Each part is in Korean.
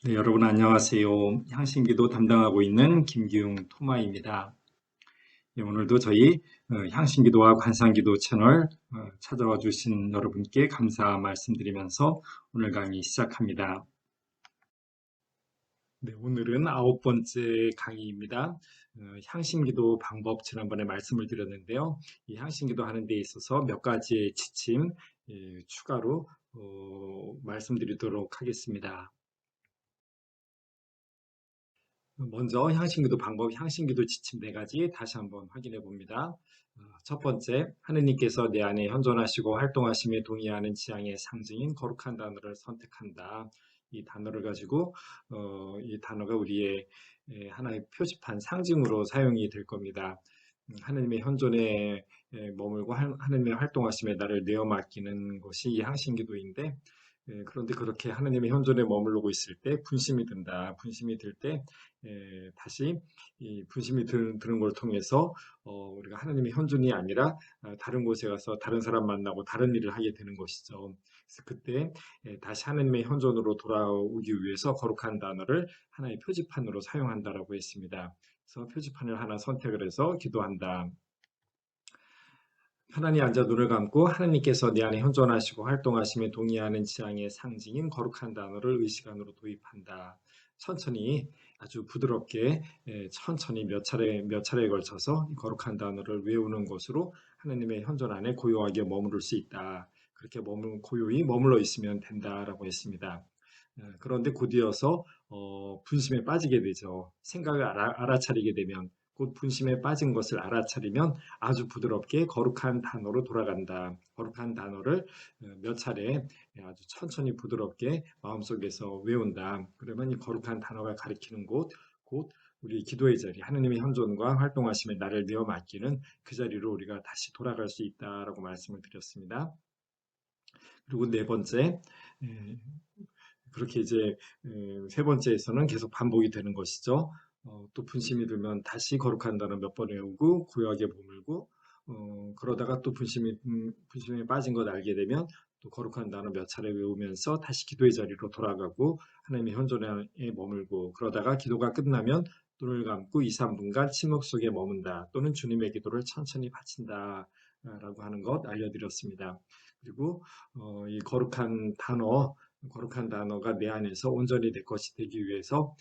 네, 여러분 안녕하세요. 향신기도 담당하고 있는 김기웅 토마입니다. 네, 오늘도 저희 향신기도와 관상기도 채널 찾아와 주신 여러분께 감사 말씀드리면서 오늘 강의 시작합니다. 네, 오늘은 9번째 강의입니다. 향신기도 방법 지난번에 말씀을 드렸는데요. 이 향신기도 하는 데 있어서 몇 가지의 지침 추가로 말씀드리도록 하겠습니다. 먼저 향신기도 방법, 향신기도 지침 4가지 다시 한번 확인해 봅니다. 첫 번째, 하느님께서 내 안에 현존하시고 활동하심에 동의하는 지향의 상징인 거룩한 단어를 선택한다. 이 단어를 가지고 이 단어가 우리의 하나의 표지판 상징으로 사용이 될 겁니다. 하느님의 현존에 머물고 하느님의 활동하심에 나를 내어 맡기는 것이 이 향신기도인데, 그런데 그렇게 하느님의 현존에 머무르고 있을 때 분심이 든다. 분심이 들 때 다시 이 분심이 드는 걸 통해서 우리가 하느님의 현존이 아니라 다른 곳에 가서 다른 사람 만나고 다른 일을 하게 되는 것이죠. 그래서 그때 다시 하느님의 현존으로 돌아오기 위해서 거룩한 단어를 하나의 표지판으로 사용한다라고 했습니다. 그래서 표지판을 하나 선택을 해서 기도한다. 편안히 앉아 눈을 감고 하느님께서 내 안에 현존하시고 활동하심에 동의하는 지향의 상징인 거룩한 단어를 의식 안으로 도입한다. 천천히 아주 부드럽게 천천히 몇 차례에 걸쳐서 이 거룩한 단어를 외우는 것으로 하느님의 현존 안에 고요하게 머무를 수 있다. 그렇게 고요히 머물러 있으면 된다라고 했습니다. 그런데 곧이어서 분심에 빠지게 되죠. 생각을 알아차리게 되면 곧 분심에 빠진 것을 알아차리면 아주 부드럽게 거룩한 단어로 돌아간다. 거룩한 단어를 몇 차례 아주 천천히 부드럽게 마음속에서 외운다. 그러면 이 거룩한 단어가 가리키는 곧 우리 기도의 자리, 하느님의 현존과 활동하심에 나를 내어 맡기는 그 자리로 우리가 다시 돌아갈 수 있다라고 말씀을 드렸습니다. 그리고 네 번째, 그렇게 이제 세 번째에서는 계속 반복이 되는 것이죠. 또 분심이 들면 다시 거룩한 단어 몇 번 외우고 고요하게 머물고 그러다가 또 분심에 빠진 것 알게 되면 또 거룩한 단어 몇 차례 외우면서 다시 기도의 자리로 돌아가고 하나님의 현존에 머물고 그러다가 기도가 끝나면 눈을 감고 2, 3분간 침묵 속에 머문다 또는 주님의 기도를 천천히 바친다 라고 하는 것 알려드렸습니다. 그리고 이 거룩한 단어가 내 안에서 온전히 내 것이 되기 위해서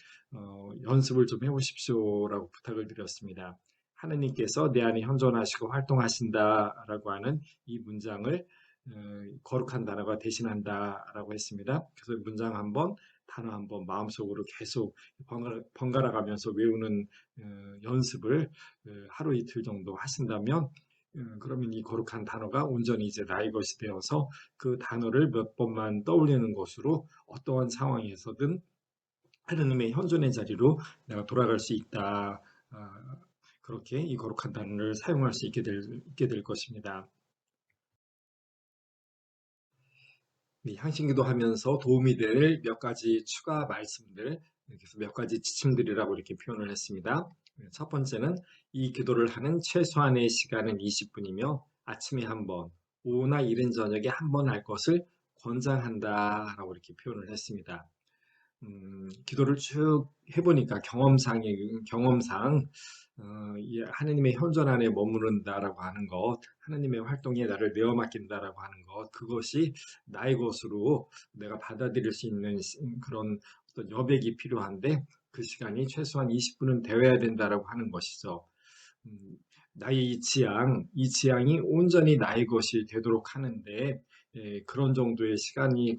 연습을 좀 해보십시오라고 부탁을 드렸습니다. 하느님께서 내 안에 현존하시고 활동하신다라고 하는 이 문장을 거룩한 단어가 대신한다라고 했습니다. 그래서 문장 한번, 단어 한번 마음속으로 계속 번갈아 가면서 외우는 연습을 하루 이틀 정도 하신다면 그러면 이 거룩한 단어가 온전히 이제 나의 것이 되어서 그 단어를 몇 번만 떠올리는 것으로 어떠한 상황에서든 하느님의 현존의 자리로 내가 돌아갈 수 있다. 그렇게 이 거룩한 단어를 사용할 수 있게 될 것입니다. 향신기도 하면서 도움이 될 몇 가지 추가 말씀들, 그래서 몇 가지 지침들이라고 이렇게 표현을 했습니다. 첫 번째는 이 기도를 하는 최소한의 시간은 20분이며 아침에 한 번, 오후나 이른 저녁에 한 번 할 것을 권장한다라고 이렇게 표현을 했습니다. 기도를 쭉 해보니까 경험상 이 하느님의 현존 안에 머무른다라고 하는 것, 하느님의 활동에 나를 내어 맡긴다라고 하는 것, 그것이 나의 것으로 내가 받아들일 수 있는 그런 어떤 여백이 필요한데 그 시간이 최소한 20분은 되어야 된다라고 하는 것이죠. 음, 나의 이 지향이 온전히 나의 것이 되도록 하는데 그런 정도의 시간은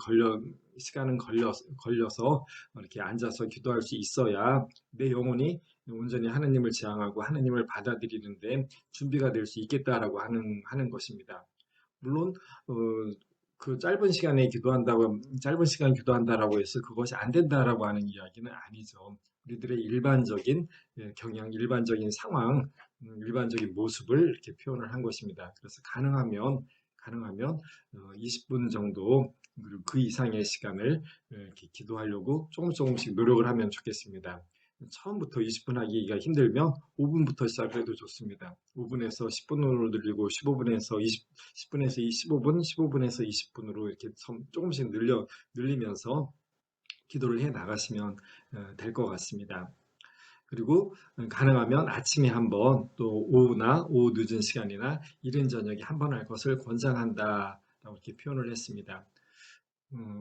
걸려서 이렇게 앉아서 기도할 수 있어야 내 영혼이 온전히 하느님을 지향하고 하느님을 받아들이는데 준비가 될 수 있겠다라고 하는 것입니다. 물론 어, 그 짧은 시간 기도한다라고 해서 그것이 안 된다라고 하는 이야기는 아니죠. 우리들의 일반적인 일반적인 상황, 일반적인 모습을 이렇게 표현을 한 것입니다. 그래서 가능하면 20분 정도 그리고 그 이상의 시간을 이렇게 기도하려고 조금씩 노력을 하면 좋겠습니다. 처음부터 20분 하기가 힘들면 5분부터 시작해도 좋습니다. 5분에서 10분으로 늘리고 15분에서 15분, 15분에서 20분으로 이렇게 조금씩 늘리면서 기도를 해 나가시면 될 것 같습니다. 그리고 가능하면 아침에 한번 또 오후나 오후 늦은 시간이나 이른 저녁에 한 번 할 것을 권장한다라고 이렇게 표현을 했습니다.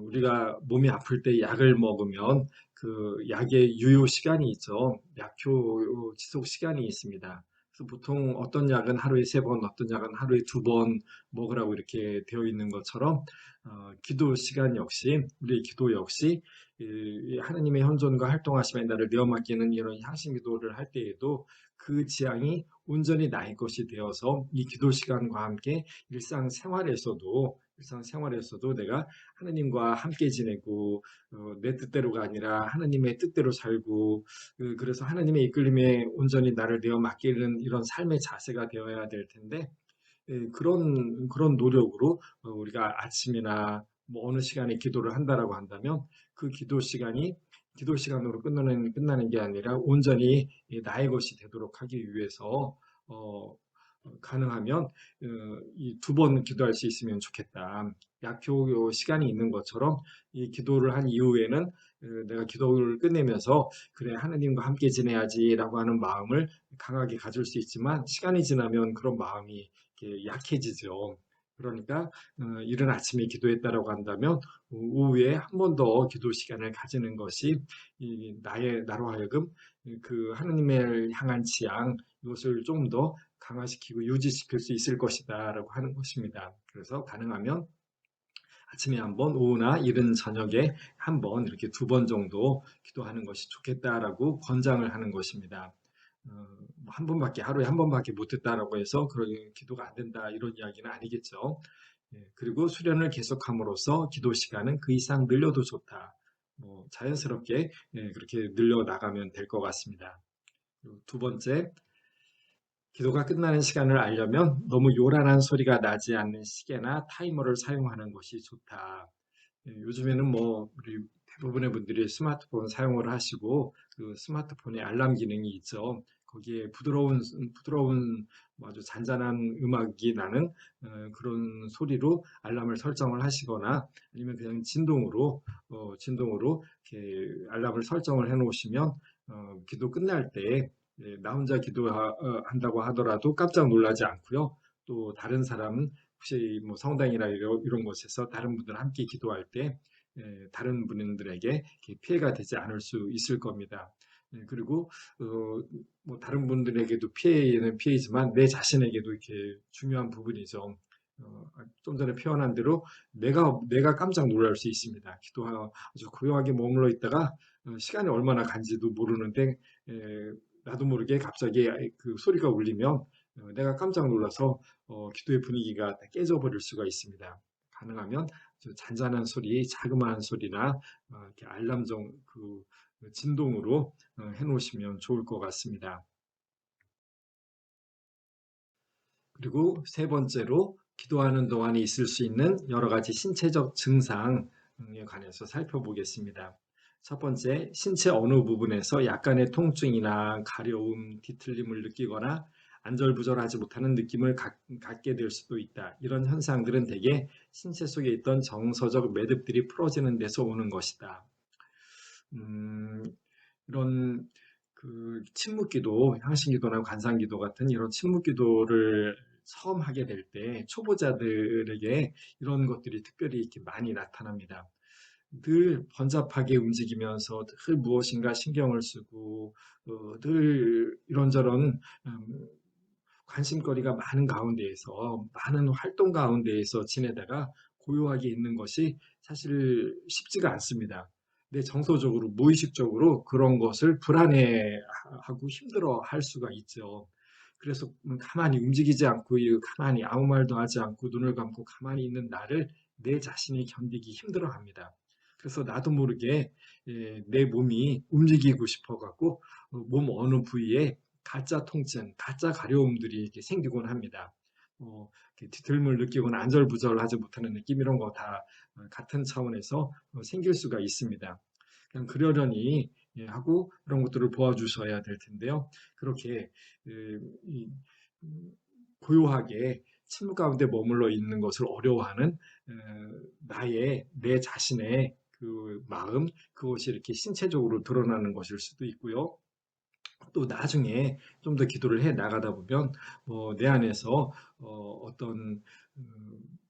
우리가 몸이 아플 때 약을 먹으면 그 약의 유효 시간이 있죠. 약효 지속 시간이 있습니다. 그래서 보통 어떤 약은 하루에 3번, 어떤 약은 하루에 2번 먹으라고 이렇게 되어 있는 것처럼 기도 시간 역시 우리의 기도 역시 이 하나님의 현존과 활동하심에 나를 내어 맡기는 이런 향신 기도를 할 때에도 그 지향이 온전히 나의 것이 되어서 이 기도 시간과 함께 일상생활에서도 내가 하나님과 함께 지내고 내 뜻대로가 아니라 하나님의 뜻대로 살고 그래서 하나님의 이끌림에 온전히 나를 내어 맡기는 이런 삶의 자세가 되어야 될 텐데 그런 노력으로 우리가 아침이나 뭐 어느 시간에 기도를 한다라고 한다면 그 기도 시간으로 끝나는 게 아니라 온전히 나의 것이 되도록 하기 위해서 어, 가능하면 이 2번 기도할 수 있으면 좋겠다. 약효 시간이 있는 것처럼 이 기도를 한 이후에는 내가 기도를 끝내면서 그래 하나님과 함께 지내야지라고 하는 마음을 강하게 가질 수 있지만 시간이 지나면 그런 마음이 이렇게 약해지죠. 그러니까 이른 아침에 기도했다라고 한다면 오후에 한 번 더 기도 시간을 가지는 것이 나로 하여금 그 하나님을 향한 지향 이것을 좀 더 강화시키고 유지시킬 수 있을 것이다라고 하는 것입니다. 그래서 가능하면 아침에 한 번, 오후나 이른 저녁에 한 번, 이렇게 2번 정도 기도하는 것이 좋겠다라고 권장을 하는 것입니다. 한 번밖에, 하루에 한 번밖에 못했다라고 해서 그런 기도가 안 된다, 이런 이야기는 아니겠죠. 그리고 수련을 계속함으로써 기도 시간은 그 이상 늘려도 좋다. 뭐 자연스럽게 그렇게 늘려 나가면 될 것 같습니다. 그리고 2번째, 기도가 끝나는 시간을 알려면 너무 요란한 소리가 나지 않는 시계나 타이머를 사용하는 것이 좋다. 요즘에는 뭐 우리 대부분의 분들이 스마트폰 사용을 하시고 그 스마트폰에 알람 기능이 있죠. 거기에 부드러운 뭐 아주 잔잔한 음악이 나는 그런 소리로 알람을 설정을 하시거나 아니면 그냥 진동으로 이렇게 알람을 설정을 해 놓으시면 기도 끝날 때 나 혼자 기도한다고 하더라도 깜짝 놀라지 않고요. 또 다른 사람은 혹시 뭐 성당이나 이런 곳에서 다른 분들 함께 기도할 때 다른 분들에게 피해가 되지 않을 수 있을 겁니다. 그리고 뭐 다른 분들에게도 피해는 피해지만 내 자신에게도 이렇게 중요한 부분이죠. 좀 전에 표현한 대로 내가 깜짝 놀랄 수 있습니다. 기도하고 아주 고요하게 머물러 있다가 시간이 얼마나 간지도 모르는데 나도 모르게 갑자기 그 소리가 울리면 내가 깜짝 놀라서 기도의 분위기가 깨져버릴 수가 있습니다. 가능하면 잔잔한 소리, 자그마한 소리나 이렇게 그 진동으로 해놓으시면 좋을 것 같습니다. 그리고 3번째로 기도하는 동안에 있을 수 있는 여러 가지 신체적 증상에 관해서 살펴보겠습니다. 첫 번째, 신체 어느 부분에서 약간의 통증이나 가려움, 뒤틀림을 느끼거나 안절부절하지 못하는 느낌을 갖게 될 수도 있다. 이런 현상들은 대개 신체 속에 있던 정서적 매듭들이 풀어지는 데서 오는 것이다. 음, 이런 그 침묵기도, 향신기도나 관상기도 같은 이런 침묵기도를 처음 하게 될 때 초보자들에게 이런 것들이 특별히 이렇게 많이 나타납니다. 늘 번잡하게 움직이면서 늘 무엇인가 신경을 쓰고 늘 이런저런 음, 관심거리가 많은 가운데에서 많은 활동 가운데에서 지내다가 고요하게 있는 것이 사실 쉽지가 않습니다. 내 정서적으로 무의식적으로 그런 것을 불안해하고 힘들어 할 수가 있죠. 그래서 가만히 움직이지 않고 가만히 아무 말도 하지 않고 눈을 감고 가만히 있는 나를 내 자신이 견디기 힘들어합니다. 그래서 나도 모르게 내 몸이 움직이고 싶어갖고 몸 어느 부위에 가짜 통증, 가짜 가려움들이 이렇게 생기곤 합니다. 이렇게 뒤틀림을 느끼거나 안절부절하지 못하는 느낌 이런 거 다 같은 차원에서 생길 수가 있습니다. 그냥 그러려니 하고 이런 것들을 도와주셔야 될 텐데요. 그렇게 이, 고요하게 침묵 가운데 머물러 있는 것을 어려워하는 내 자신의 그 마음, 그것이 이렇게 신체적으로 드러나는 것일 수도 있고요. 또 나중에 좀 더 기도를 해 나가다 보면 내 안에서 어떤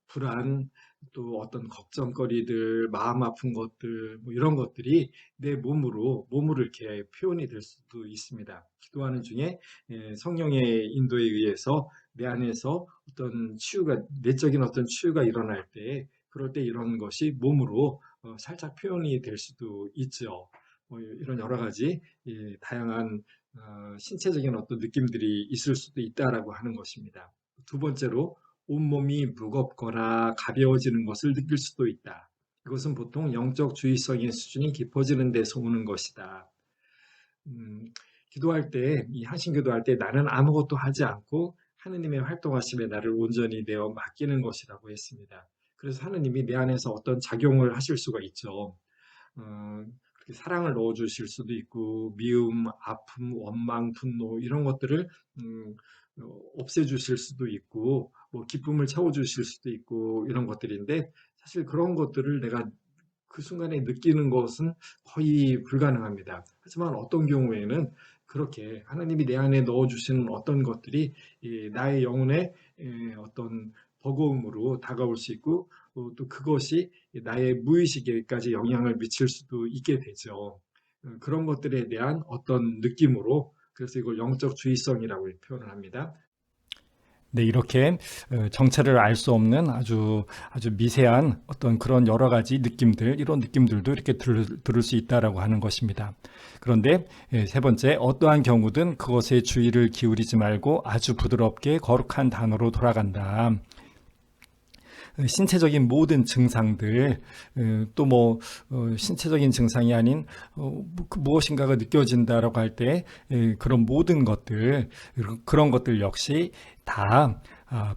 불안, 또 어떤 걱정거리들, 마음 아픈 것들, 뭐 이런 것들이 내 몸으로 이렇게 표현이 될 수도 있습니다. 기도하는 중에 성령의 인도에 의해서 내 안에서 어떤 치유가, 내적인 어떤 치유가 일어날 때, 그럴 때 이런 것이 몸으로 살짝 표현이 될 수도 있죠. 이런 여러 가지 다양한 신체적인 어떤 느낌들이 있을 수도 있다라고 하는 것입니다. 두 번째로 온몸이 무겁거나 가벼워지는 것을 느낄 수도 있다. 이것은 보통 영적 주의성의 수준이 깊어지는 데서 오는 것이다. 음, 기도할 때, 이 한신 기도할 때 나는 아무것도 하지 않고 하느님의 활동하심에 나를 온전히 내어 맡기는 것이라고 했습니다. 그래서 하느님이 내 안에서 어떤 작용을 하실 수가 있죠. 그렇게 사랑을 넣어주실 수도 있고, 미움, 아픔, 원망, 분노, 이런 것들을, 없애주실 수도 있고, 뭐, 기쁨을 채워주실 수도 있고, 이런 것들인데, 사실 그런 것들을 내가 그 순간에 느끼는 것은 거의 불가능합니다. 하지만 어떤 경우에는 그렇게 하나님이 내 안에 넣어주시는 어떤 것들이 나의 영혼에 어떤 버거움으로 다가올 수 있고 또 그것이 나의 무의식에까지 영향을 미칠 수도 있게 되죠. 그런 것들에 대한 어떤 느낌으로 그래서 이걸 영적 주의성이라고 표현을 합니다. 네, 이렇게 정체를 알 수 없는 아주 미세한 어떤 그런 여러 가지 느낌들, 이런 느낌들도 이렇게 들을 수 있다라고 하는 것입니다. 그런데 세 번째, 어떠한 경우든 그것에 주의를 기울이지 말고 아주 부드럽게 거룩한 단어로 돌아간다. 신체적인 모든 증상들, 또 뭐 신체적인 증상이 아닌 그 무엇인가가 느껴진다라고 할 때 그런 모든 것들, 그런 것들 역시 다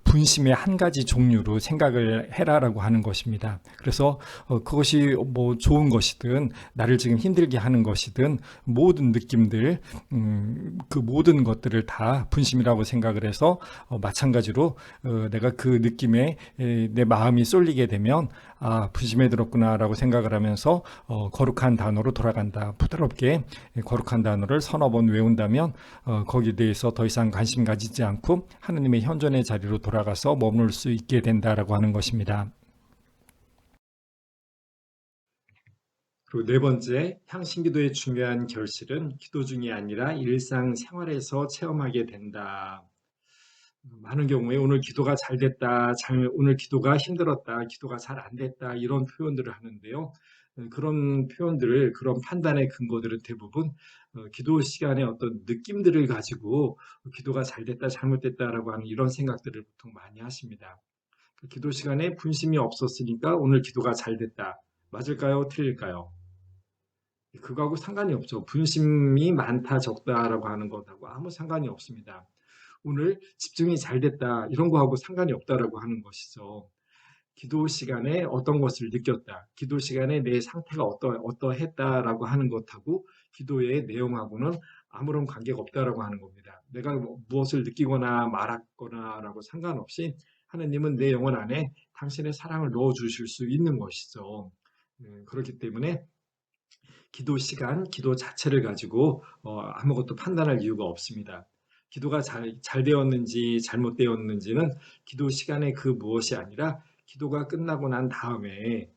분심의 한 가지 종류로 생각을 해라라고 하는 것입니다. 그래서 그것이 뭐 좋은 것이든 나를 지금 힘들게 하는 것이든 모든 느낌들, 그 모든 것들을 다 분심이라고 생각을 해서 마찬가지로 내가 그 느낌에 내 마음이 쏠리게 되면 분심에 들었구나라고 생각을 하면서 거룩한 단어로 돌아간다. 부드럽게 거룩한 단어를 서너 번 외운다면 거기에 대해서 더 이상 관심 가지지 않고 하느님의 현존의 자리로 돌아가서 머물 수 있게 된다라고 하는 것입니다. 그리고 네 번째, 향신기도의 중요한 결실은 기도 중이 아니라 일상생활에서 체험하게 된다. 많은 경우에 오늘 기도가 잘 됐다, 오늘 기도가 힘들었다, 기도가 잘 안 됐다, 이런 표현들을 하는데요. 그런 표현들을, 그런 판단의 근거들은 대부분 기도 시간에 어떤 느낌들을 가지고 기도가 잘 됐다, 잘못됐다라고 하는 이런 생각들을 보통 많이 하십니다. 그 기도 시간에 분심이 없었으니까 오늘 기도가 잘 됐다. 맞을까요? 틀릴까요? 그거하고 상관이 없죠. 분심이 많다, 적다라고 하는 것하고 아무 상관이 없습니다. 오늘 집중이 잘 됐다, 이런 거하고 상관이 없다라고 하는 것이죠. 기도 시간에 어떤 것을 느꼈다, 기도 시간에 내 상태가 어떠했다라고 하는 것하고 기도의 내용하고는 아무런 관계가 없다라고 하는 겁니다. 내가 무엇을 느끼거나 말했거나라고 상관없이 하느님은 내 영혼 안에 당신의 사랑을 넣어 주실 수 있는 것이죠. 그렇기 때문에 기도 시간, 기도 자체를 가지고 아무것도 판단할 이유가 없습니다. 기도가 잘 되었는지 잘못되었는지는 기도 시간의 그 무엇이 아니라 기도가 끝나고 난 다음에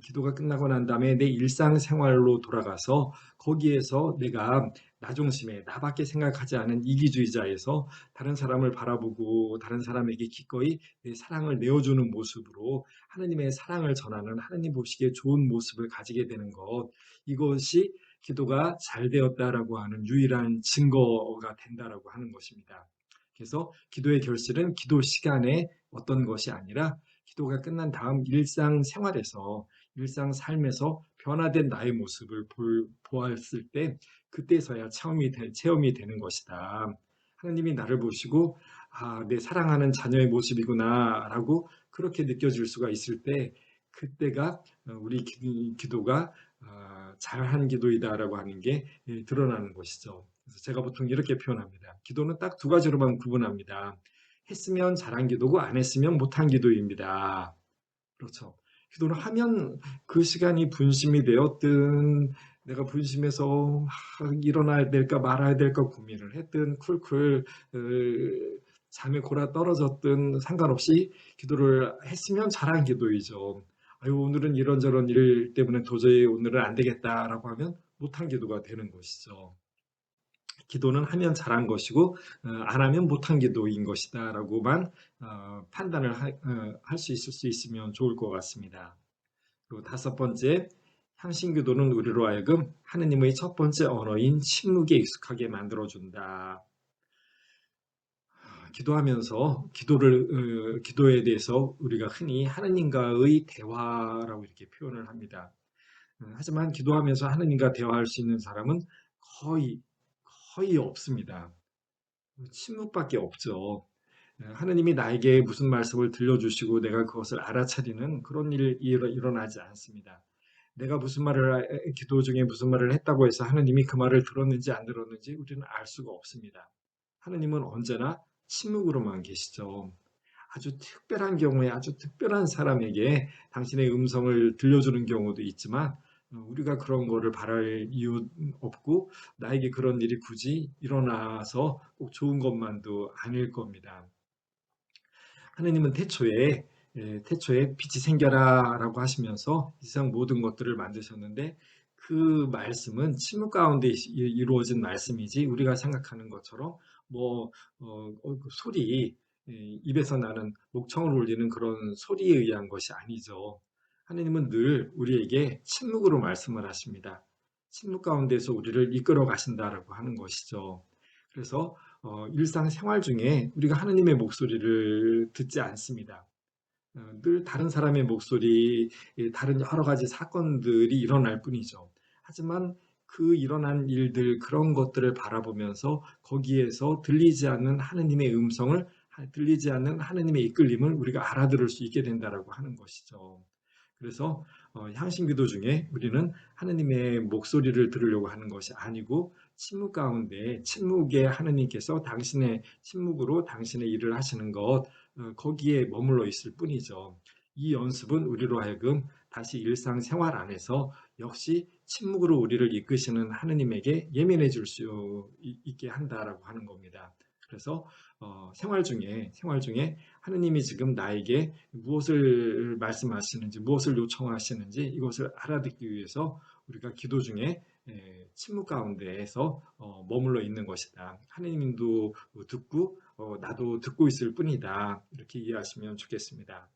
기도가 끝나고 난 다음에 내 일상생활로 돌아가서 거기에서 내가 나 중심에 나밖에 생각하지 않은 이기주의자에서 다른 사람을 바라보고 다른 사람에게 기꺼이 내 사랑을 내어주는 모습으로 하느님의 사랑을 전하는 하느님 보시기에 좋은 모습을 가지게 되는 것, 이것이 기도가 잘 되었다라고 하는 유일한 증거가 된다라고 하는 것입니다. 그래서 기도의 결실은 기도 시간에 어떤 것이 아니라 기도가 끝난 다음 일상 생활에서 일상 삶에서 변화된 나의 모습을 보았을 때 그때서야 체험이 되는 것이다. 하나님이 나를 보시고 내 사랑하는 자녀의 모습이구나라고 그렇게 느껴질 수가 있을 때 그때가 우리 기도가 잘한 기도이다라고 하는 게 드러나는 것이죠. 그래서 제가 보통 이렇게 표현합니다. 기도는 딱 두 가지로만 구분합니다. 했으면 잘한 기도고 안 했으면 못한 기도입니다. 그렇죠. 기도를 하면 그 시간이 분심이 되었든 내가 분심해서 일어나야 될까 말아야 될까 고민을 했든 쿨쿨 잠에 골아 떨어졌든 상관없이 기도를 했으면 잘한 기도이죠. 아유, 오늘은 이런저런 일 때문에 도저히 오늘은 안 되겠다라고 하면 못한 기도가 되는 것이죠. 기도는 하면 잘한 것이고 안 하면 못한 기도인 것이다라고만 판단을 할 수 있을 수 있으면 좋을 것 같습니다. 그리고 다섯 번째, 향신기도는 우리로 하여금 하느님의 첫 번째 언어인 침묵에 익숙하게 만들어준다. 기도하면서 기도에 대해서 우리가 흔히 하느님과의 대화라고 이렇게 표현을 합니다. 하지만 기도하면서 하느님과 대화할 수 있는 사람은 거의 거의 없습니다. 침묵밖에 없죠. 하느님이 나에게 무슨 말씀을 들려주시고 내가 그것을 알아차리는 그런 일이 일어나지 않습니다. 내가 무슨 말을 기도 중에 무슨 말을 했다고 해서 하느님이 그 말을 들었는지 안 들었는지 우리는 알 수가 없습니다. 하느님은 언제나 침묵으로만 계시죠. 아주 특별한 경우에 아주 특별한 사람에게 당신의 음성을 들려주는 경우도 있지만 우리가 그런 거를 바랄 이유 없고 나에게 그런 일이 굳이 일어나서 꼭 좋은 것만도 아닐 겁니다. 하느님은 태초에 빛이 생겨라라고 하시면서 이 세상 모든 것들을 만드셨는데 그 말씀은 침묵 가운데 이루어진 말씀이지 우리가 생각하는 것처럼 뭐 그 소리 입에서 나는 목청을 울리는 그런 소리에 의한 것이 아니죠. 하느님은 늘 우리에게 침묵으로 말씀을 하십니다. 침묵 가운데서 우리를 이끌어 가신다라고 하는 것이죠. 그래서 일상생활 중에 우리가 하느님의 목소리를 듣지 않습니다. 늘 다른 사람의 목소리, 다른 여러 가지 사건들이 일어날 뿐이죠. 하지만 그 일어난 일들, 그런 것들을 바라보면서 거기에서 들리지 않는 하느님의 음성을, 들리지 않는 하느님의 이끌림을 우리가 알아들을 수 있게 된다라고 하는 것이죠. 그래서 향신기도 중에 우리는 하느님의 목소리를 들으려고 하는 것이 아니고 침묵 가운데 침묵에 하느님께서 당신의 침묵으로 당신의 일을 하시는 것 거기에 머물러 있을 뿐이죠. 이 연습은 우리로 하여금 다시 일상생활 안에서 역시 침묵으로 우리를 이끄시는 하느님에게 예민해 질 수 있게 한다라고 하는 겁니다. 그래서 생활 중에 하느님이 지금 나에게 무엇을 말씀하시는지, 무엇을 요청하시는지 이것을 알아듣기 위해서 우리가 기도 중에 침묵 가운데에서 머물러 있는 것이다. 하느님도 듣고 나도 듣고 있을 뿐이다. 이렇게 이해하시면 좋겠습니다.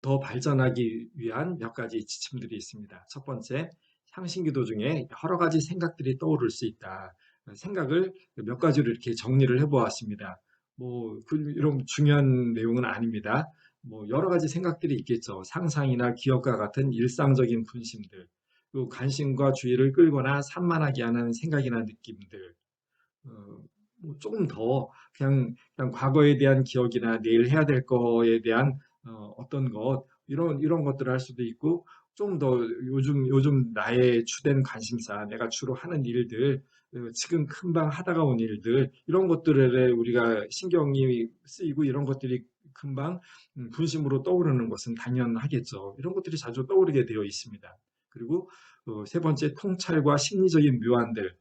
더 발전하기 위한 몇 가지 지침들이 있습니다. 첫 번째, 향신기도 중에 여러 가지 생각들이 떠오를 수 있다. 생각을 몇 가지로 이렇게 정리를 해보았습니다. 이런 중요한 내용은 아닙니다. 여러 가지 생각들이 있겠죠. 상상이나 기억과 같은 일상적인 분심들, 그리고 관심과 주의를 끌거나 산만하게 하는 생각이나 느낌들, 어, 조금 더 그냥 과거에 대한 기억이나 내일 해야 될 거에 대한 어떤 것 이런 것들을 할 수도 있고 좀 더 요즘 나의 주된 관심사 내가 주로 하는 일들 지금 금방 하다가 온 일들 이런 것들에 우리가 신경이 쓰이고 이런 것들이 금방 분심으로 떠오르는 것은 당연하겠죠. 이런 것들이 자주 떠오르게 되어 있습니다. 그리고 세 번째 통찰과 심리적인 묘안들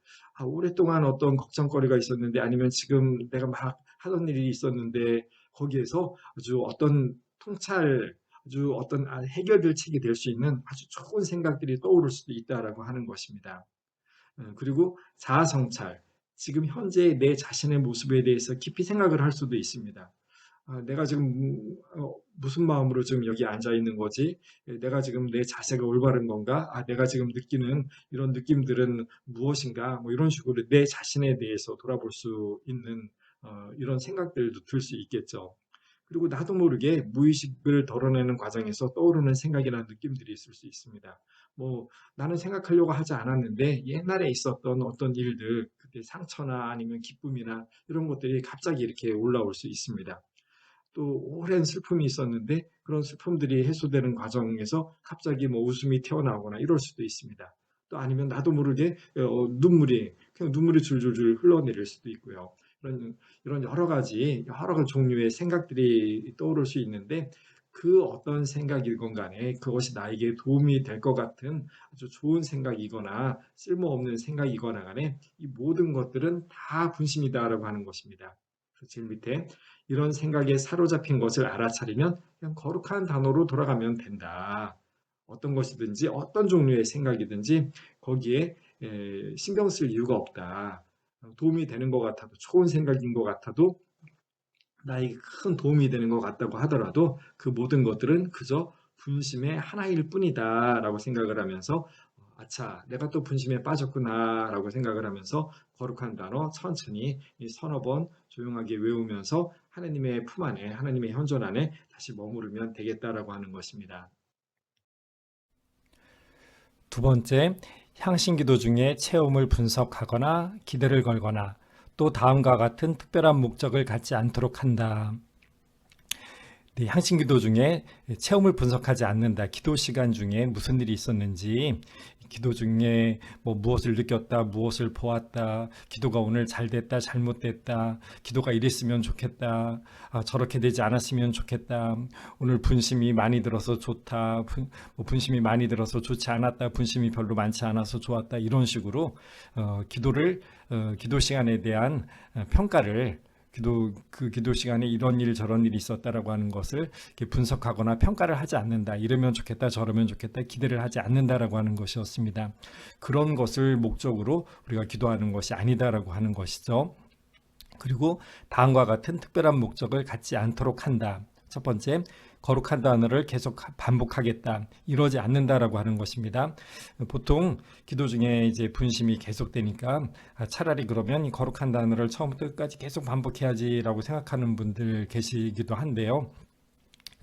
오랫동안 어떤 걱정거리가 있었는데 아니면 지금 내가 막 하던 일이 있었는데 거기에서 아주 어떤 통찰, 아주 어떤 해결책이 될 수 있는 아주 좋은 생각들이 떠오를 수도 있다라고 하는 것입니다. 그리고 자아성찰, 지금 현재 내 자신의 모습에 대해서 깊이 생각을 할 수도 있습니다. 내가 지금 무슨 마음으로 지금 여기 앉아 있는 거지? 내가 지금 내 자세가 올바른 건가? 내가 지금 느끼는 이런 느낌들은 무엇인가? 이런 식으로 내 자신에 대해서 돌아볼 수 있는 이런 생각들도 들 수 있겠죠. 그리고 나도 모르게 무의식을 덜어내는 과정에서 떠오르는 생각이나 느낌들이 있을 수 있습니다. 나는 생각하려고 하지 않았는데 옛날에 있었던 어떤 일들, 그때 상처나 아니면 기쁨이나 이런 것들이 갑자기 이렇게 올라올 수 있습니다. 또 오랜 슬픔이 있었는데 그런 슬픔들이 해소되는 과정에서 갑자기 웃음이 튀어나오거나 이럴 수도 있습니다. 또 아니면 나도 모르게 그냥 눈물이 줄줄줄 흘러내릴 수도 있고요. 이런 여러 가지 종류의 생각들이 떠오를 수 있는데 그 어떤 생각이건 간에 그것이 나에게 도움이 될 것 같은 아주 좋은 생각이거나 쓸모없는 생각이거나 간에 이 모든 것들은 다 분심이다라고 하는 것입니다. 그래서 제일 밑에 이런 생각에 사로잡힌 것을 알아차리면 그냥 거룩한 단어로 돌아가면 된다. 어떤 것이든지 어떤 종류의 생각이든지 거기에 신경 쓸 이유가 없다. 도움이 되는 것 같아도 좋은 생각인 것 같아도 나에게 큰 도움이 되는 것 같다고 하더라도 그 모든 것들은 그저 분심의 하나일 뿐이다라고 생각을 하면서 아차, 내가 또 분심에 빠졌구나라고 생각을 하면서 거룩한 단어 천천히 이 서너 번 조용하게 외우면서 하나님의 품 안에, 하나님의 현존 안에 다시 머무르면 되겠다라고 하는 것입니다. 두 번째, 향신기도 중에 체험을 분석하거나 기대를 걸거나 또 다음과 같은 특별한 목적을 갖지 않도록 한다. 네, 향신기도 중에 체험을 분석하지 않는다. 기도 시간 중에 무슨 일이 있었는지, 기도 중에 뭐 무엇을 느꼈다, 무엇을 보았다, 기도가 오늘 잘 됐다, 잘못됐다, 기도가 이랬으면 좋겠다, 저렇게 되지 않았으면 좋겠다, 오늘 분심이 많이 들어서 좋다, 분심이 많이 들어서 좋지 않았다, 분심이 별로 많지 않아서 좋았다, 이런 식으로 기도 시간에 대한 평가를 기도 시간에 이런 일 저런 일이 있었다라고 하는 것을 이렇게 분석하거나 평가를 하지 않는다. 이러면 좋겠다, 저러면 좋겠다, 기대를 하지 않는다라고 하는 것이었습니다. 그런 것을 목적으로 우리가 기도하는 것이 아니다라고 하는 것이죠. 그리고 다음과 같은 특별한 목적을 갖지 않도록 한다. 첫 번째, 거룩한 단어를 계속 반복하겠다. 이러지 않는다라고 하는 것입니다. 보통 기도 중에 이제 분심이 계속되니까 차라리 그러면 이 거룩한 단어를 처음부터 끝까지 계속 반복해야지라고 생각하는 분들 계시기도 한데요.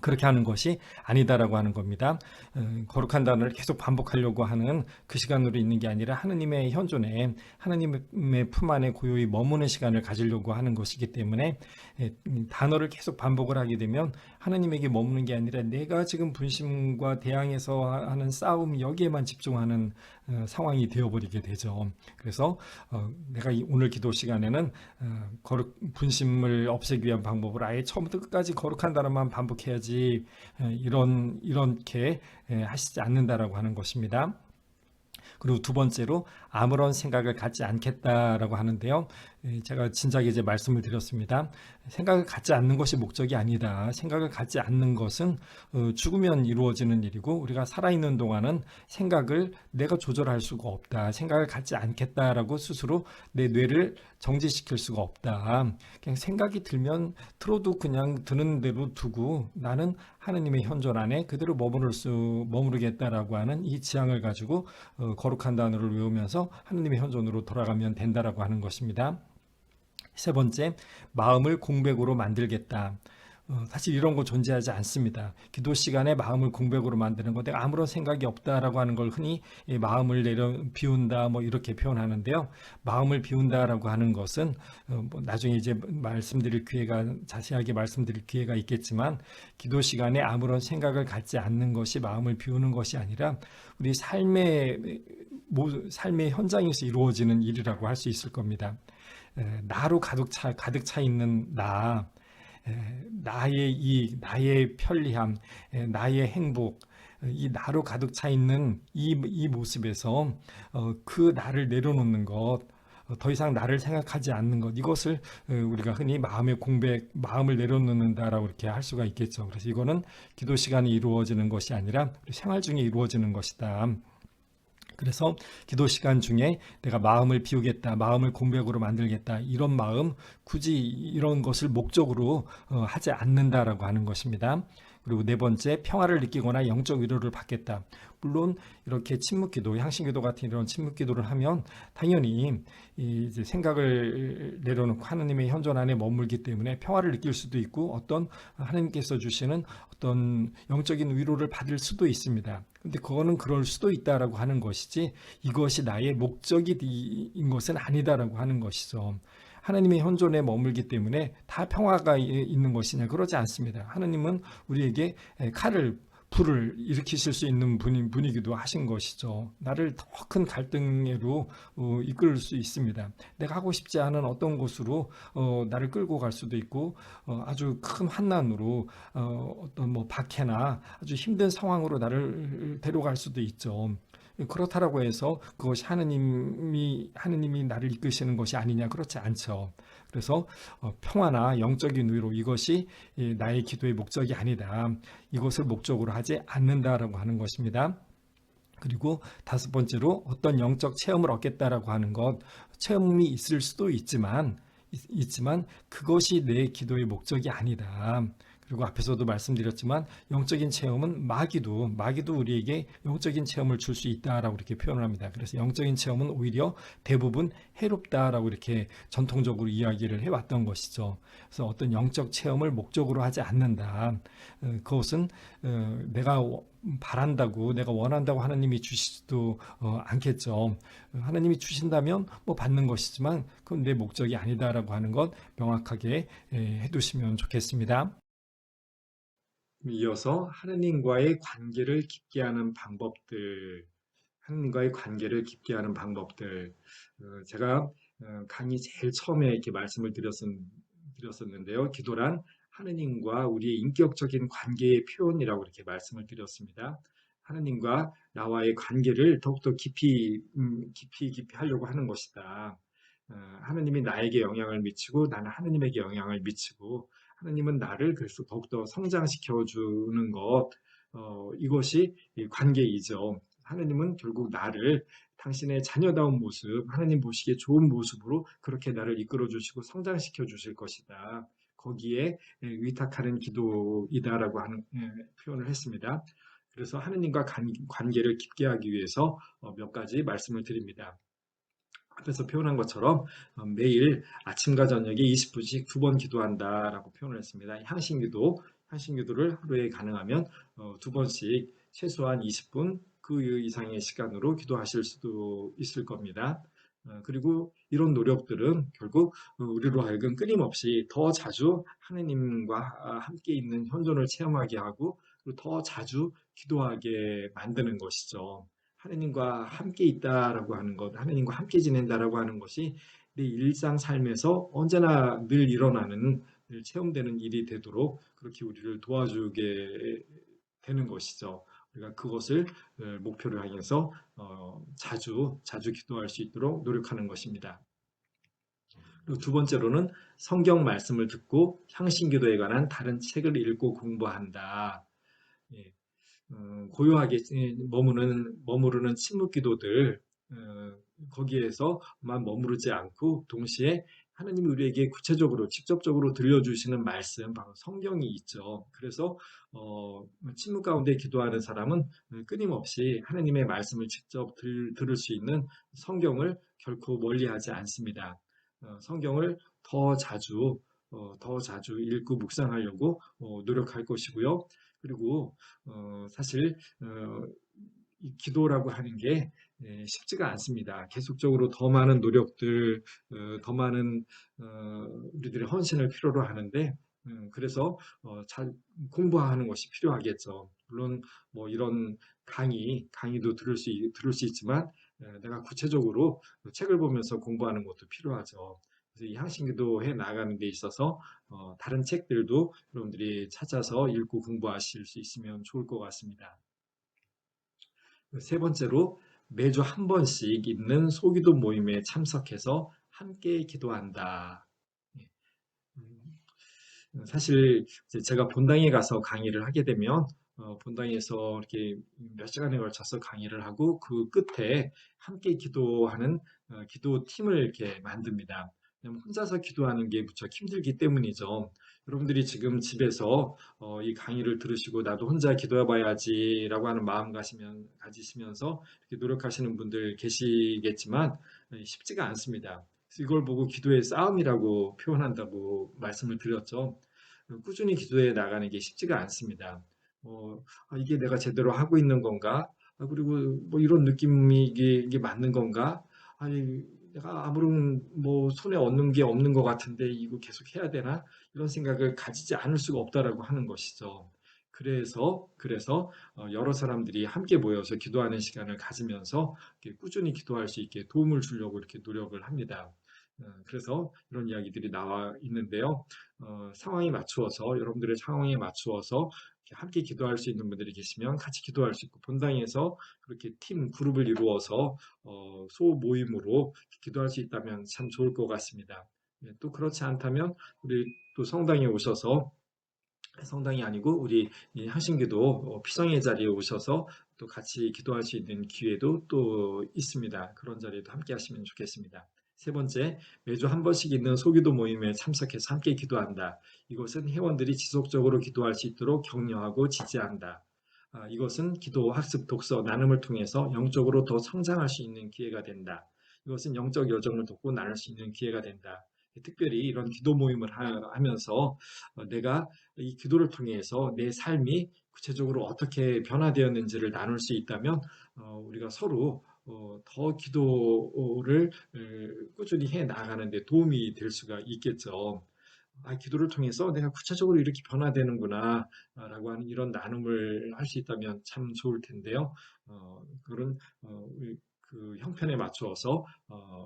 그렇게 하는 것이 아니다라고 하는 겁니다. 거룩한 단어를 계속 반복하려고 하는 그 시간으로 있는 게 아니라 하느님의 현존에, 하느님의 품 안에 고요히 머무는 시간을 가지려고 하는 것이기 때문에 단어를 계속 반복을 하게 되면 하느님에게 머무는 게 아니라 내가 지금 분심과 대항해서 하는 싸움, 여기에만 집중하는 상황이 되어버리게 되죠. 그래서 내가 오늘 기도 시간에는 분심을 없애기 위한 방법을 아예 처음부터 끝까지 거룩한 단어만 반복해야지, 이렇게 하시지 않는다라고 하는 것입니다. 그리고 두 번째로 아무런 생각을 갖지 않겠다라고 하는데요. 제가 진작에 이제 말씀을 드렸습니다. 생각을 갖지 않는 것이 목적이 아니다. 생각을 갖지 않는 것은 죽으면 이루어지는 일이고, 우리가 살아있는 동안은 생각을 내가 조절할 수가 없다. 생각을 갖지 않겠다라고 스스로 내 뇌를 정지시킬 수가 없다. 그냥 생각이 들면 들어도 그냥 드는 대로 두고 나는 하느님의 현존 안에 그대로 머무르겠다라고 하는 이 지향을 가지고 거룩한 단어를 외우면서 하느님의 현존으로 돌아가면 된다라고 하는 것입니다. 세 번째, 마음을 공백으로 만들겠다. 사실 이런 거 존재하지 않습니다. 기도 시간에 마음을 공백으로 만드는 거, 내가 아무런 생각이 없다라고 하는 걸 흔히 마음을 비운다 뭐 이렇게 표현하는데요. 마음을 비운다라고 하는 것은 뭐 나중에 이제 자세하게 말씀드릴 기회가 있겠지만, 기도 시간에 아무런 생각을 갖지 않는 것이 마음을 비우는 것이 아니라 우리 삶의 현장에서 이루어지는 일이라고 할 수 있을 겁니다. 나로 가득 차 있는 나의 편리함, 나의 행복, 이 나로 가득 차 있는 이 모습에서 그 나를 내려놓는 것, 더 이상 나를 생각하지 않는 것, 이것을 우리가 흔히 마음을 내려놓는다라고 이렇게 할 수가 있겠죠. 그래서 이거는 기도 시간이 이루어지는 것이 아니라 우리 생활 중에 이루어지는 것이다. 그래서 기도 시간 중에 내가 마음을 비우겠다, 마음을 공백으로 만들겠다, 이런 마음, 굳이 이런 것을 목적으로 하지 않는다라고 하는 것입니다. 그리고 네 번째, 평화를 느끼거나 영적 위로를 받겠다. 물론 이렇게 침묵기도, 향신기도 같은 이런 침묵기도를 하면 당연히 이제 생각을 내려놓고 하느님의 현존 안에 머물기 때문에 평화를 느낄 수도 있고, 어떤 하느님께서 주시는 어떤 영적인 위로를 받을 수도 있습니다. 근데 그거는 그럴 수도 있다라고 하는 것이지, 이것이 나의 목적인 것은 아니다라고 하는 것이죠. 하나님의 현존에 머물기 때문에 다 평화가 있는 것이냐, 그러지 않습니다. 하나님은 우리에게 칼을 불을 일으키실 수 있는 분이기도 하신 것이죠. 나를 더 큰 갈등으로 이끌 수 있습니다. 내가 하고 싶지 않은 어떤 곳으로 나를 끌고 갈 수도 있고 아주 큰 환난으로 어떤 뭐 박해나 아주 힘든 상황으로 나를 데려갈 수도 있죠. 그렇다라고 해서 그것이 하느님이 나를 이끄시는 것이 아니냐, 그렇지 않죠. 그래서 평화나 영적인 위로, 이것이 나의 기도의 목적이 아니다. 이것을 목적으로 하지 않는다라고 하는 것입니다. 그리고 다섯 번째로, 어떤 영적 체험을 얻겠다라고 하는 것, 체험이 있을 수도 있지만 그것이 내 기도의 목적이 아니다. 그리고 앞에서도 말씀드렸지만 영적인 체험은 마귀도 우리에게 영적인 체험을 줄 수 있다라고 이렇게 표현을 합니다. 그래서 영적인 체험은 오히려 대부분 해롭다라고 이렇게 전통적으로 이야기를 해왔던 것이죠. 그래서 어떤 영적 체험을 목적으로 하지 않는다. 그것은 내가 바란다고, 내가 원한다고 하나님이 주시지도 않겠죠. 하나님이 주신다면 뭐 받는 것이지만 그건 내 목적이 아니다라고 하는 것 명확하게 해두시면 좋겠습니다. 이어서 하느님과의 관계를 깊게 하는 방법들, 하느님과의 관계를 깊게 하는 방법들. 제가 강의 제일 처음에 이렇게 말씀을 드렸었는데요. 기도란 하느님과 우리의 인격적인 관계의 표현이라고 이렇게 말씀을 드렸습니다. 하느님과 나와의 관계를 더욱더 깊이 하려고 하는 것이다. 하느님이 나에게 영향을 미치고 나는 하느님에게 영향을 미치고, 하느님은 나를 그래서 더욱더 성장시켜 주는 것, 이것이 이 관계이죠. 하느님은 결국 나를 당신의 자녀다운 모습, 하느님 보시기에 좋은 모습으로 그렇게 나를 이끌어 주시고 성장시켜 주실 것이다. 거기에 위탁하는 기도이다라고 하는 표현을 했습니다. 그래서 하느님과 관계를 깊게 하기 위해서 몇 가지 말씀을 드립니다. 앞에서 표현한 것처럼 매일 아침과 저녁에 20분씩 2번 기도한다라고 표현을 했습니다. 향신기도를 하루에 가능하면 2번씩 최소한 20분 그 이상의 시간으로 기도하실 수도 있을 겁니다. 그리고 이런 노력들은 결국 우리로 하여금 끊임없이 더 자주 하느님과 함께 있는 현존을 체험하게 하고, 그리고 더 자주 기도하게 만드는 것이죠. 하느님과 함께 있다라고 하는 것, 하느님과 함께 지낸다라고 하는 것이 내 일상 삶에서 언제나 늘 일어나는, 늘 체험되는 일이 되도록 그렇게 우리를 도와주게 되는 것이죠. 우리가 그것을 목표로 향해서 자주 기도할 수 있도록 노력하는 것입니다. 그리고 두 번째로는 성경 말씀을 듣고 향신기도에 관한 다른 책을 읽고 공부한다. 예, 고요하게 머무르는 침묵 기도들, 거기에서만 머무르지 않고 동시에 하나님이 우리에게 구체적으로 직접적으로 들려주시는 말씀, 바로 성경이 있죠. 그래서 침묵 가운데 기도하는 사람은 끊임없이 하나님의 말씀을 직접 들을 수 있는 성경을 결코 멀리하지 않습니다. 성경을 더 자주 읽고 묵상하려고 노력할 것이고요. 그리고 사실 이 기도라고 하는 게 쉽지가 않습니다. 계속적으로 더 많은 노력들, 더 많은 우리들의 헌신을 필요로 하는데, 그래서 잘 공부하는 것이 필요하겠죠. 물론 뭐 이런 강의도 들을 수 있지만, 내가 구체적으로 책을 보면서 공부하는 것도 필요하죠. 그래서 이 향신기도해 나가는 데 있어서 다른 책들도 여러분들이 찾아서 읽고 공부하실 수 있으면 좋을 것 같습니다. 세 번째로, 매주 한 번씩 있는 소기도 모임에 참석해서 함께 기도한다. 예, 사실 제가 본당에 가서 강의를 하게 되면 본당에서 이렇게 몇 시간에 걸쳐서 강의를 하고 그 끝에 함께 기도하는 기도팀을 이렇게 만듭니다. 왜냐면 혼자서 기도하는 게 무척 힘들기 때문이죠. 여러분들이 지금 집에서 이 강의를 들으시고 나도 혼자 기도해 봐야지라고 하는 마음 가지시면서 이렇게 노력하시는 분들 계시겠지만 쉽지가 않습니다. 그래서 이걸 보고 기도의 싸움이라고 표현한다고 말씀을 드렸죠. 꾸준히 기도해 나가는 게 쉽지가 않습니다. 이게 내가 제대로 하고 있는 건가? 그리고 뭐 이런 느낌이 이게 맞는 건가? 아니, 내가 아무런 뭐 손에 얻는 게 없는 것 같은데 이거 계속 해야 되나? 이런 생각을 가지지 않을 수가 없다라고 하는 것이죠. 그래서 여러 사람들이 함께 모여서 기도하는 시간을 가지면서 이렇게 꾸준히 기도할 수 있게 도움을 주려고 이렇게 노력을 합니다. 그래서 이런 이야기들이 나와 있는데요. 상황에 맞추어서 여러분들의 상황에 맞추어서 이렇게 함께 기도할 수 있는 분들이 계시면 같이 기도할 수 있고 본당에서 그렇게 팀 그룹을 이루어서 소모임으로 기도할 수 있다면 참 좋을 것 같습니다. 또 그렇지 않다면 우리 또 성당에 오셔서 성당이 아니고 우리 이 향신기도 피성의 자리에 오셔서 또 같이 기도할 수 있는 기회도 또 있습니다. 그런 자리에도 함께 하시면 좋겠습니다. 세 번째, 매주 한 번씩 있는 소기도 모임에 참석해서 함께 기도한다. 이것은 회원들이 지속적으로 기도할 수 있도록 격려하고 지지한다. 이것은 기도, 학습, 독서, 나눔을 통해서 영적으로 더 성장할 수 있는 기회가 된다. 이것은 영적 여정을 돕고 나눌 수 있는 기회가 된다. 특별히 이런 기도 모임을 하면서 내가 이 기도를 통해서 내 삶이 구체적으로 어떻게 변화되었는지를 나눌 수 있다면 우리가 서로 더 기도를 꾸준히 해 나가는 데 도움이 될 수가 있겠죠. 기도를 통해서 내가 구체적으로 이렇게 변화되는구나 라고 하는 이런 나눔을 할 수 있다면 참 좋을 텐데요. 그런 그 형편에 맞추어서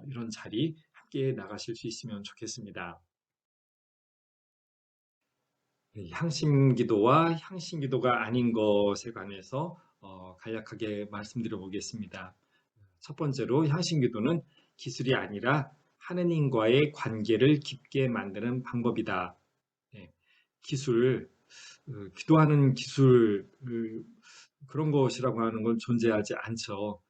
이런 자리 함께 나가실 수 있으면 좋겠습니다. 향신기도와 향신기도가 아닌 것에 관해서 간략하게 말씀드려 보겠습니다. 첫 번째로 향신기도는 기술이 아니라 하느님과의 관계를 깊게 만드는 방법이다. 예, 기술, 기도하는 기술, 그런 것이라고 하는 건 존재하지 않죠.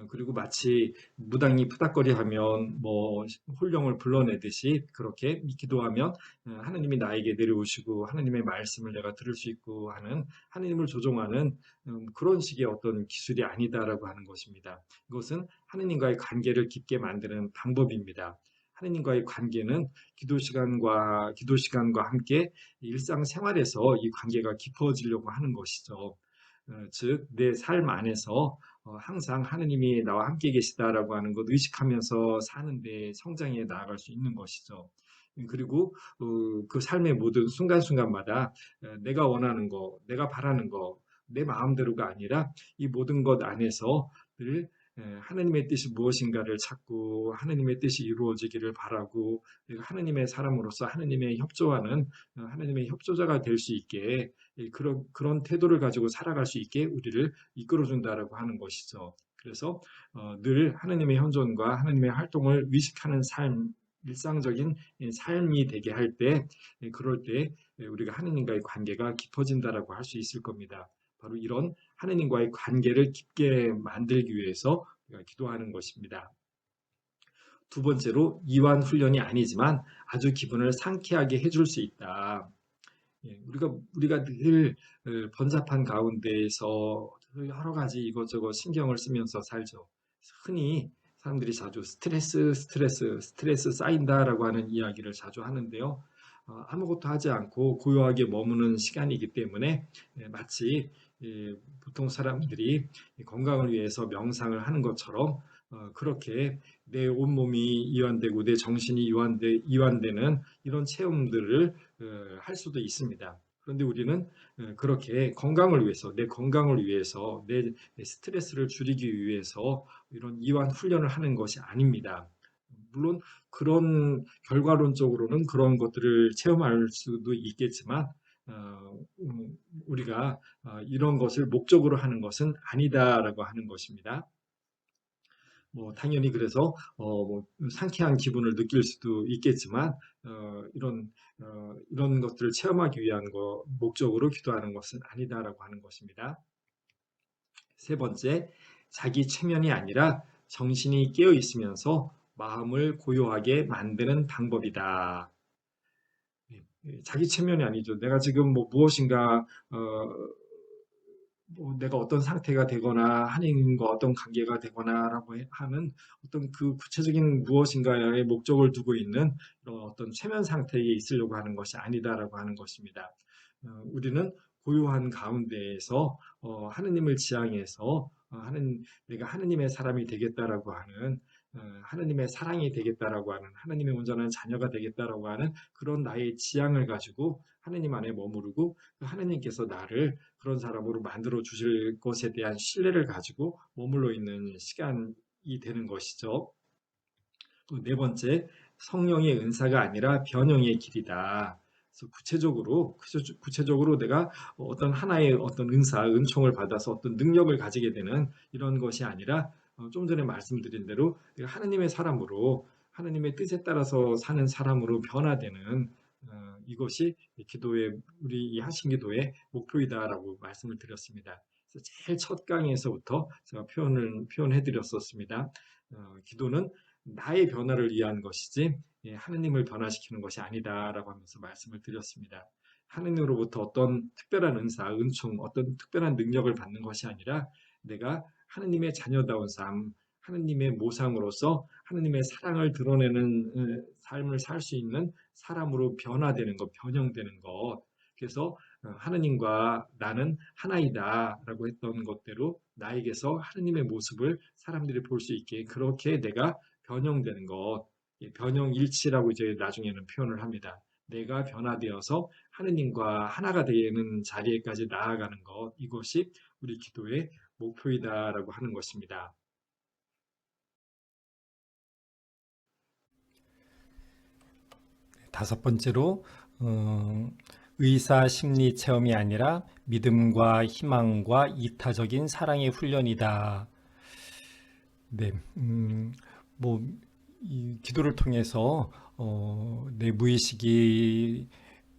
그리고 마치 무당이 푸닥거리하면 뭐 홀령을 불러내듯이 그렇게 기도하면 하나님이 나에게 내려오시고 하나님의 말씀을 내가 들을 수 있고 하는 하나님을 조종하는 그런 식의 어떤 기술이 아니다라고 하는 것입니다. 이것은 하나님과의 관계를 깊게 만드는 방법입니다. 하나님과의 관계는 기도 시간과 함께 일상생활에서 이 관계가 깊어지려고 하는 것이죠. 즉, 내 삶 안에서 항상 하느님이 나와 함께 계시다라고 하는 것 의식하면서 사는데 성장해 나아갈 수 있는 것이죠. 그리고 그 삶의 모든 순간순간마다 내가 원하는 거, 내가 바라는 거, 내 마음대로가 아니라 이 모든 것 안에서 늘 하느님의 뜻이 무엇인가를 찾고 하느님의 뜻이 이루어지기를 바라고 하느님의 사람으로서 하느님의 협조하는 하느님의 협조자가 될 수 있게 그런 태도를 가지고 살아갈 수 있게 우리를 이끌어준다라고 하는 것이죠. 그래서 늘 하느님의 현존과 하느님의 활동을 의식하는 삶, 일상적인 삶이 되게 할 때, 그럴 때 우리가 하느님과의 관계가 깊어진다라고 할 수 있을 겁니다. 바로 이런 하느님과의 관계를 깊게 만들기 위해서 우리가 기도하는 것입니다. 두 번째로 이완 훈련이 아니지만 아주 기분을 상쾌하게 해줄 수 있다. 우리가 늘 번잡한 가운데에서 여러 가지 이것저것 신경을 쓰면서 살죠. 흔히 사람들이 자주 스트레스 쌓인다라고 하는 이야기를 자주 하는데요. 아무것도 하지 않고 고요하게 머무는 시간이기 때문에 마치 보통 사람들이 건강을 위해서 명상을 하는 것처럼 그렇게 내 온몸이 이완되고 내 정신이 이완되는 이런 체험들을 할 수도 있습니다. 그런데 우리는 그렇게 건강을 위해서, 내 건강을 위해서, 내 스트레스를 줄이기 위해서 이런 이완 훈련을 하는 것이 아닙니다. 물론 그런 결과론적으로는 그런 것들을 체험할 수도 있겠지만 우리가 이런 것을 목적으로 하는 것은 아니다라고 하는 것입니다. 뭐 당연히 그래서 뭐 상쾌한 기분을 느낄 수도 있겠지만 이런 것들을 체험하기 위한 목적으로 기도하는 것은 아니다라고 하는 것입니다. 세 번째, 자기 최면이 아니라 정신이 깨어 있으면서 마음을 고요하게 만드는 방법이다. 자기 최면이 아니죠. 내가 지금 뭐 무엇인가 뭐 내가 어떤 상태가 되거나 하나님과 어떤 관계가 되거나라고 하는 어떤 그 구체적인 무엇인가의 목적을 두고 있는 이런 어떤 최면 상태에 있으려고 하는 것이 아니다라고 하는 것입니다. 우리는 고요한 가운데에서 하느님을 지향해서 내가 하느님의 사람이 되겠다라고 하는 하느님의 사랑이 되겠다라고 하는, 하느님의 온전한 자녀가 되겠다라고 하는 그런 나의 지향을 가지고 하느님 안에 머무르고, 하느님께서 나를 그런 사람으로 만들어 주실 것에 대한 신뢰를 가지고 머물러 있는 시간이 되는 것이죠. 또 네 번째, 성령의 은사가 아니라 변형의 길이다. 그래서 구체적으로 내가 어떤 하나의 어떤 은총을 받아서 어떤 능력을 가지게 되는 이런 것이 아니라, 좀 전에 말씀드린 대로 내가 하나님의 사람으로, 하나님의 뜻에 따라서 사는 사람으로 변화되는, 이것이 우리 이 한신기도의 목표이다라고 말씀을 드렸습니다. 그래서 제일 첫 강의에서부터 제가 표현해 드렸었습니다. 기도는 나의 변화를 위한 것이지, 하느님을 변화시키는 것이 아니다라고 하면서 말씀을 드렸습니다. 하느님으로부터 어떤 특별한 은총, 어떤 특별한 능력을 받는 것이 아니라 내가 하느님의 자녀다운 삶, 하느님의 모상으로서 하느님의 사랑을 드러내는 삶을 살 수 있는 사람으로 변화되는 것, 변형되는 것. 그래서 하느님과 나는 하나이다라고 했던 것대로 나에게서 하느님의 모습을 사람들이 볼 수 있게, 그렇게 내가 변형되는 것, 변형일치라고 이제 나중에는 표현을 합니다. 내가 변화되어서 하느님과 하나가 되는 자리에까지 나아가는 것, 이것이 우리 기도의 목표이다라고 하는 것입니다. 다섯 번째로 의사 심리 체험이 아니라 믿음과 희망과 이타적인 사랑의 훈련이다. 네, 뭐, 이 기도를 통해서 내 무의식이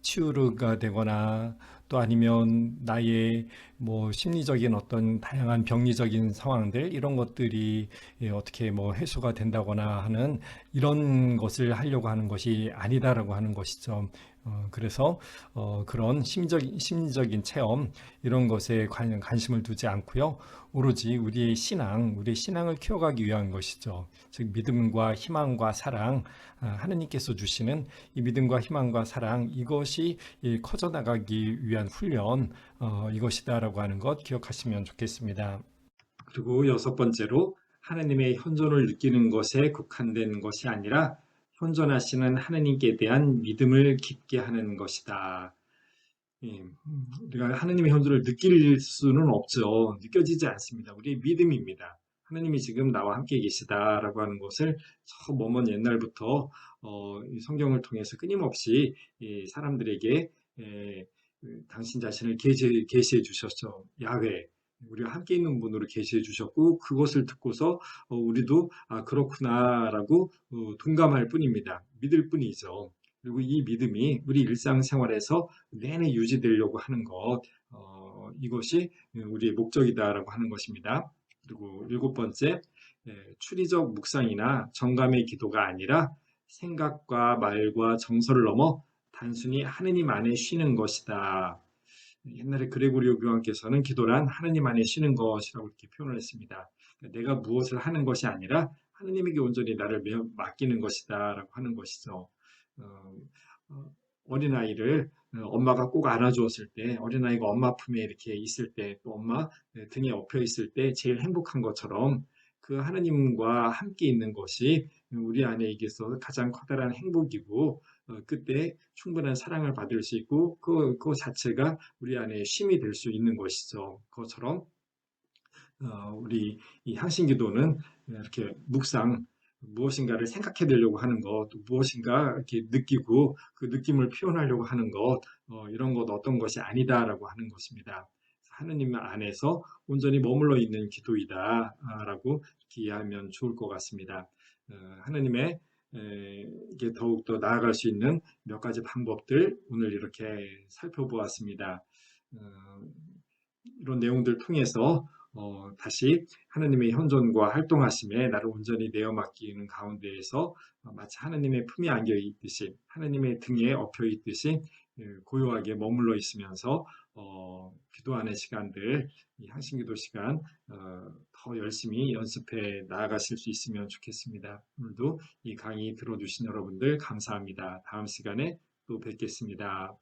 치유가 되거나 또 아니면 나의 뭐 심리적인 어떤 다양한 병리적인 상황들 이런 것들이 어떻게 뭐 해소가 된다거나 하는 이런 것을 하려고 하는 것이 아니다라고 하는 것이죠. 그래서 그런 심리적인 체험 이런 것에 관심을 두지 않고요. 오로지 우리의 신앙을 키워가기 위한 것이죠. 즉 믿음과 희망과 사랑, 하느님께서 주시는 이 믿음과 희망과 사랑 이것이 커져나가기 위한 훈련 이것이다라고 하는 것 기억하시면 좋겠습니다. 그리고 여섯 번째로, 하느님의 현존을 느끼는 것에 국한된 것이 아니라 현존하시는 하느님께 대한 믿음을 깊게 하는 것이다. 예, 우리가 하느님의 현존을 느낄 수는 없죠. 느껴지지 않습니다. 우리의 믿음입니다. 하느님이 지금 나와 함께 계시다라고 하는 것을 저 먼 옛날부터 이 성경을 통해서 끊임없이 이 사람들에게, 당신 자신을 계시해 주셨죠. 야훼, 우리와 함께 있는 분으로 계시해 주셨고, 그것을 듣고서 우리도 아 그렇구나라고 동감할 뿐입니다. 믿을 뿐이죠. 그리고 이 믿음이 우리 일상생활에서 내내 유지되려고 하는 것, 이것이 우리의 목적이다라고 하는 것입니다. 그리고 일곱 번째, 추리적 묵상이나 정감의 기도가 아니라 생각과 말과 정서를 넘어 단순히 하느님 안에 쉬는 것이다. 옛날에 그레고리오 교황께서는 기도란 하느님 안에 쉬는 것이라고 이렇게 표현을 했습니다. 그러니까 내가 무엇을 하는 것이 아니라 하느님에게 온전히 나를 맡기는 것이다라고 하는 것이죠. 어, 어린아이를 엄마가 꼭 안아주었을 때, 어린아이가 엄마 품에 이렇게 있을 때, 또 엄마 등에 엎여 있을 때 제일 행복한 것처럼, 그 하느님과 함께 있는 것이 우리 안에 있어서 가장 커다란 행복이고, 그때 충분한 사랑을 받을 수 있고, 그 자체가 우리 안에 쉼이 될 수 있는 것이죠. 그것처럼 우리 이 향신기도는 이렇게 무엇인가를 생각해내려고 하는 것, 또 무엇인가 이렇게 느끼고 그 느낌을 표현하려고 하는 것, 이런 것 어떤 것이 아니다라고 하는 것입니다. 하느님 안에서 온전히 머물러 있는 기도이다라고 이렇게 이해하면 좋을 것 같습니다. 하느님의 이게 더욱더 나아갈 수 있는 몇 가지 방법들 오늘 이렇게 살펴보았습니다. 어, 이런 내용들 통해서 다시 하느님의 현존과 활동하심에 나를 온전히 내어 맡기는 가운데에서 마치 하느님의 품에 안겨 있듯이, 하느님의 등에 엎여 있듯이 고요하게 머물러 있으면서 기도하는 시간들, 이 한신기도 시간 더 열심히 연습해 나아가실 수 있으면 좋겠습니다. 오늘도 이 강의 들어주신 여러분들 감사합니다. 다음 시간에 또 뵙겠습니다.